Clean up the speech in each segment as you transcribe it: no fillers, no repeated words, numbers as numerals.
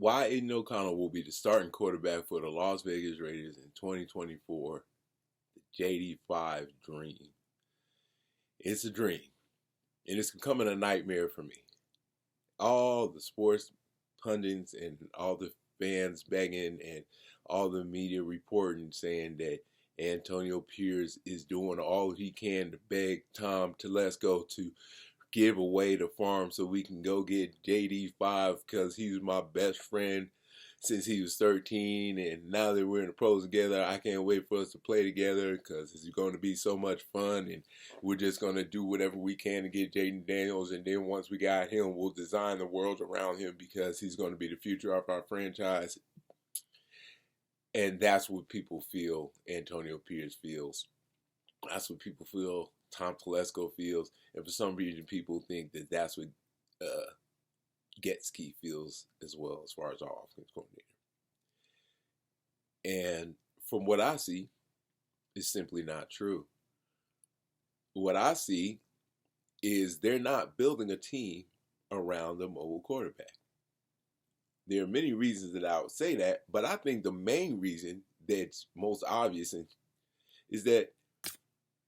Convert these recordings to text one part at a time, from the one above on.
why Aidan O'Connell will be the starting quarterback for the Las Vegas Raiders in 2024, the JD5 Dream. It's a dream, and it's becoming a nightmare for me. All the sports pundits and all the fans begging and all the media reporting saying that Antonio Pierce is doing all he can to beg Tom Telesco to give away the farm so we can go get JD5 because he was my best friend since he was 13, and now that we're in the pros together, I can't wait for us to play together because it's going to be so much fun, and we're just going to do whatever we can to get Jaden Daniels, and then once we got him, we'll design the world around him because he's going to be the future of our franchise. And that's what people feel Antonio Pierce feels. That's what people feel Tom Telesco feels. And for some reason, people think that that's what Getsky feels as well as far as our offense coordinator. And from what I see, it's simply not true. What I see is they're not building a team around the mobile quarterback. There are many reasons that I would say that, but I think the main reason that's most obvious is that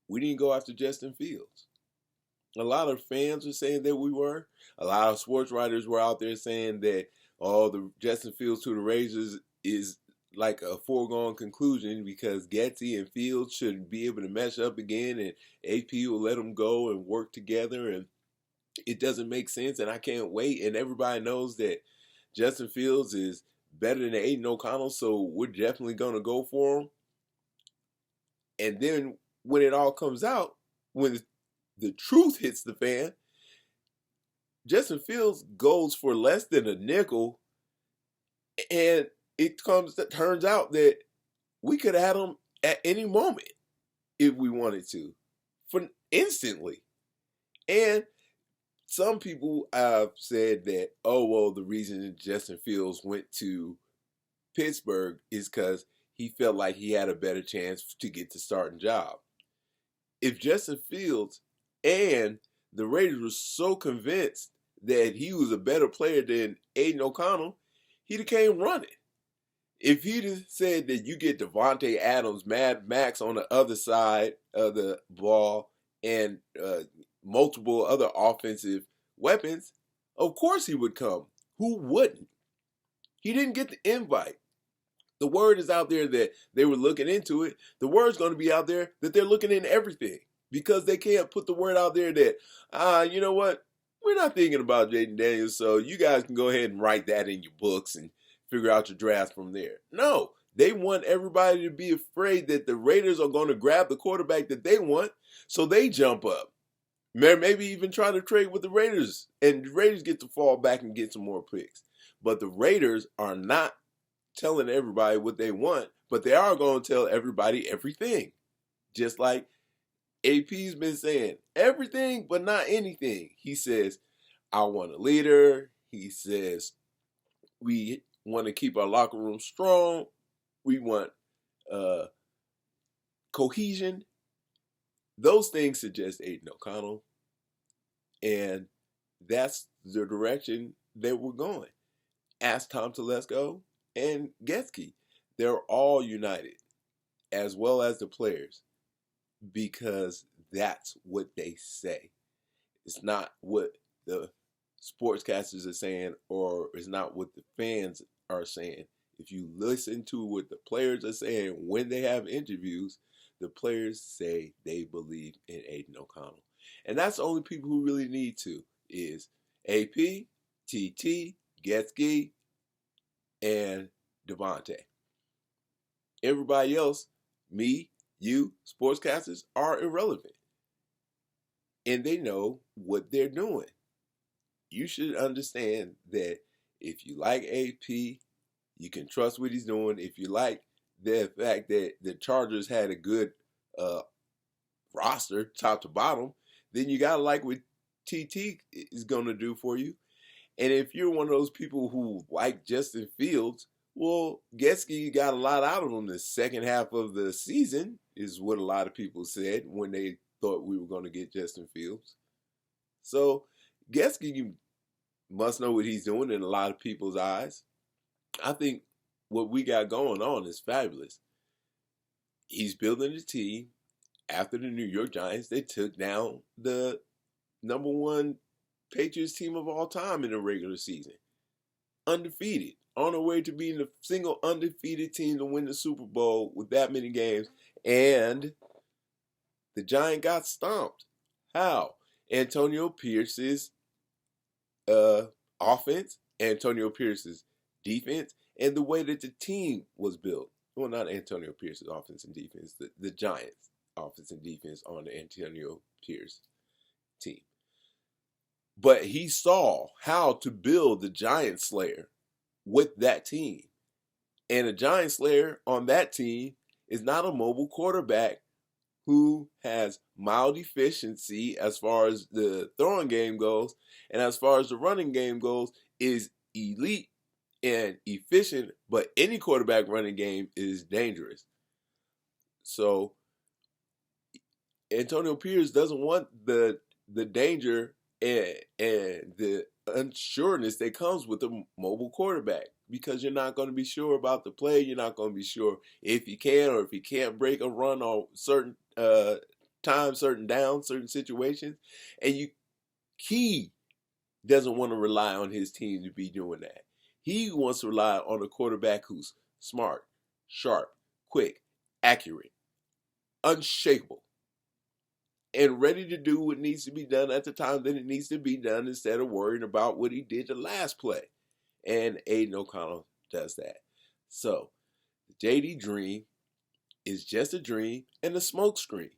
we didn't go after Justin Fields. A lot of fans were saying that we were. A lot of sports writers were out there saying that, the Justin Fields to the Raiders is like a foregone conclusion because Getsy and Fields should be able to mesh up again and AP will let them go and work together, and it doesn't make sense, and I can't wait. And everybody knows that Justin Fields is better than Aidan O'Connell, so we're definitely going to go for him. And then when it all comes out, when the truth hits the fan, Justin Fields goes for less than a nickel, and it turns out that we could have had him at any moment if we wanted to, for instantly. And some people have said that, the reason that Justin Fields went to Pittsburgh is because he felt like he had a better chance to get the starting job. If Justin Fields and the Raiders were so convinced that he was a better player than Aidan O'Connell, he'd have came running. If he'd have said that you get Devontae Adams, Mad Max on the other side of the ball, and multiple other offensive weapons, of course he would come. Who wouldn't? He didn't get the invite. The word is out there that they were looking into it. The word's going to be out there that they're looking into everything because they can't put the word out there that, you know what? We're not thinking about Jaden Daniels, so you guys can go ahead and write that in your books and figure out your draft from there. No, they want everybody to be afraid that the Raiders are going to grab the quarterback that they want, so they jump up. Maybe even try to trade with the Raiders, and the Raiders get to fall back and get some more picks. But the Raiders are not telling everybody what they want, but they are going to tell everybody everything. Just like AP's been saying, everything but not anything. He says, I want a leader. He says, we want to keep our locker room strong. We want cohesion. Those things suggest Aidan O'Connell, and that's the direction that we're going. Ask Tom Telesco and Getsky. They're all united, as well as the players, because that's what they say. It's not what the sportscasters are saying, or it's not what the fans are saying. If you listen to what the players are saying when they have interviews, the players say they believe in Aidan O'Connell. And that's the only people who really need to is AP, TT, Getsky, and Devontae. Everybody else, me, you, sportscasters, are irrelevant. And they know what they're doing. You should understand that if you like AP, you can trust what he's doing. If you like the fact that the Chargers had a good roster, top to bottom, then you got to like what TT is going to do for you. And if you're one of those people who like Justin Fields, well, Getsky got a lot out of him the second half of the season, is what a lot of people said when they thought we were going to get Justin Fields. So Getsky must know what he's doing in a lot of people's eyes. I think what we got going on is fabulous. He's building a team. After the New York Giants, they took down the #1 Patriots team of all time in the regular season. Undefeated. On their way to being the single undefeated team to win the Super Bowl with that many games. And the Giant got stomped. How? Antonio Pierce's offense, Antonio Pierce's defense, and the way that the team was built. Well, not Antonio Pierce's offense and defense, the Giants' offense and defense on the Antonio Pierce team. But he saw how to build the Giant Slayer with that team. And a Giant Slayer on that team is not a mobile quarterback who has mild efficiency as far as the throwing game goes, and as far as the running game goes, is elite and efficient, but any quarterback running game is dangerous. So Antonio Pierce doesn't want the danger and the unsureness that comes with a mobile quarterback, because you're not going to be sure about the play. You're not going to be sure if he can or if he can't break a run on certain times, certain downs, certain situations. And he doesn't want to rely on his team to be doing that. He wants to rely on a quarterback who's smart, sharp, quick, accurate, unshakable, and ready to do what needs to be done at the time that it needs to be done, instead of worrying about what he did the last play. And Aidan O'Connell does that. So the JD Dream is just a dream and a smokescreen,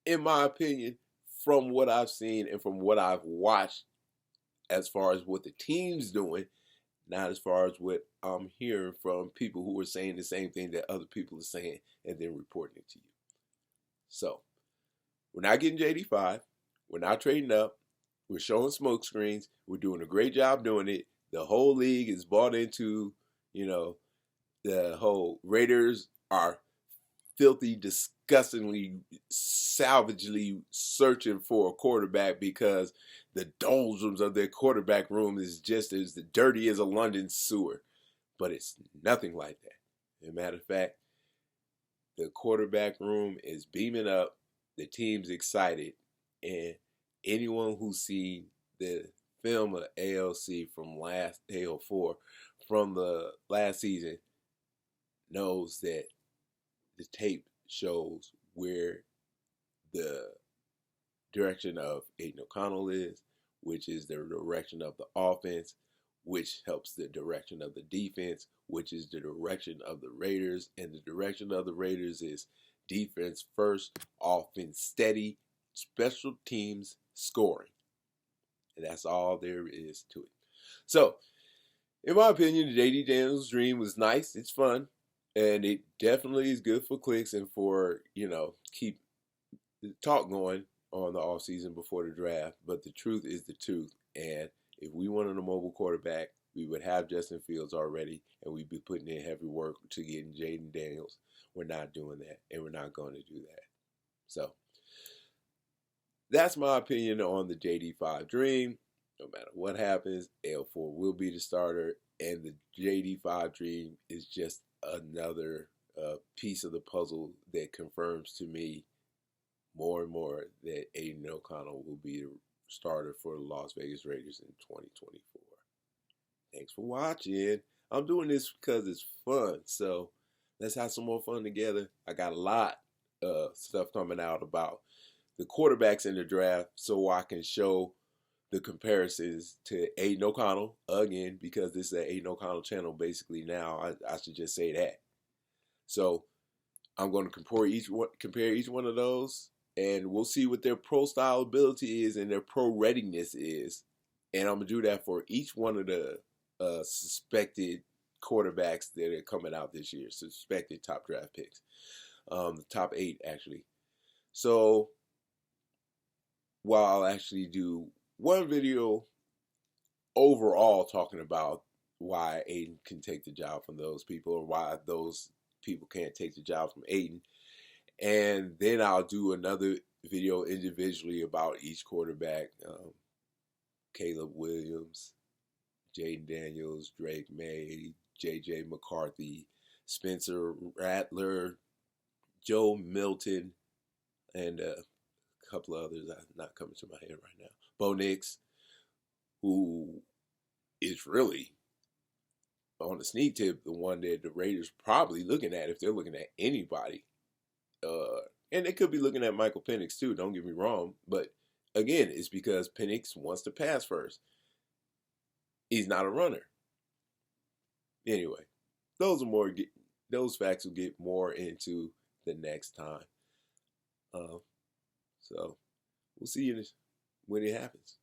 in my opinion, from what I've seen and from what I've watched, as far as what the team's doing, not as far as what I'm hearing from people who are saying the same thing that other people are saying and then reporting it to you. So we're not getting JD5. We're not trading up. We're showing smoke screens. We're doing a great job doing it. The whole league is bought into, the whole Raiders are filthy, disgustingly, savagely searching for a quarterback, because the doldrums of their quarterback room is just as dirty as a London sewer. But it's nothing like that. As a matter of fact, the quarterback room is beaming up. The team's excited. And anyone who's seen the film of ALC from AL4 from the last season knows that the tape shows where the direction of Aidan O'Connell is, which is the direction of the offense, which helps the direction of the defense, which is the direction of the Raiders. And the direction of the Raiders is defense first, offense steady, special teams scoring. And that's all there is to it. So, in my opinion, the JD Daniels Dream was nice. It's fun. And it definitely is good for clicks and for, keep the talk going on the off season before the draft. But the truth is the truth. And if we wanted a mobile quarterback, we would have Justin Fields already, and we'd be putting in heavy work to getting Jaden Daniels. We're not doing that, and we're not going to do that. So that's my opinion on the JD5 Dream. No matter what happens, L4 will be the starter, and the JD5 Dream is just another piece of the puzzle that confirms to me more and more that Aidan O'Connell will be the starter for the Las Vegas Raiders in 2024. Thanks for watching. I'm doing this because it's fun, so let's have some more fun together. I got a lot of stuff coming out about the quarterbacks in the draft, so I can show the comparisons to Aidan O'Connell again, because this is an Aidan O'Connell channel basically now. I should just say that. So I'm going to compare each one of those, and we'll see what their pro style ability is and their pro readiness is. And I'm going to do that for each one of the suspected quarterbacks that are coming out this year, suspected top draft picks, the top 8 actually. So while I'll actually do one video overall talking about why Aidan can take the job from those people, or why those people can't take the job from Aidan, and then I'll do another video individually about each quarterback, Caleb Williams, Jaden Daniels, Drake May, J.J. McCarthy, Spencer Rattler, Joe Milton, and a couple of others not coming to my head right now. Bo Nix, who is really on the sneak tip, the one that the Raiders probably looking at if they're looking at anybody. And they could be looking at Michael Penix too, don't get me wrong. But again, it's because Penix wants to pass first. He's not a runner. Anyway, those facts will get more into the next time. So we'll see you when it happens.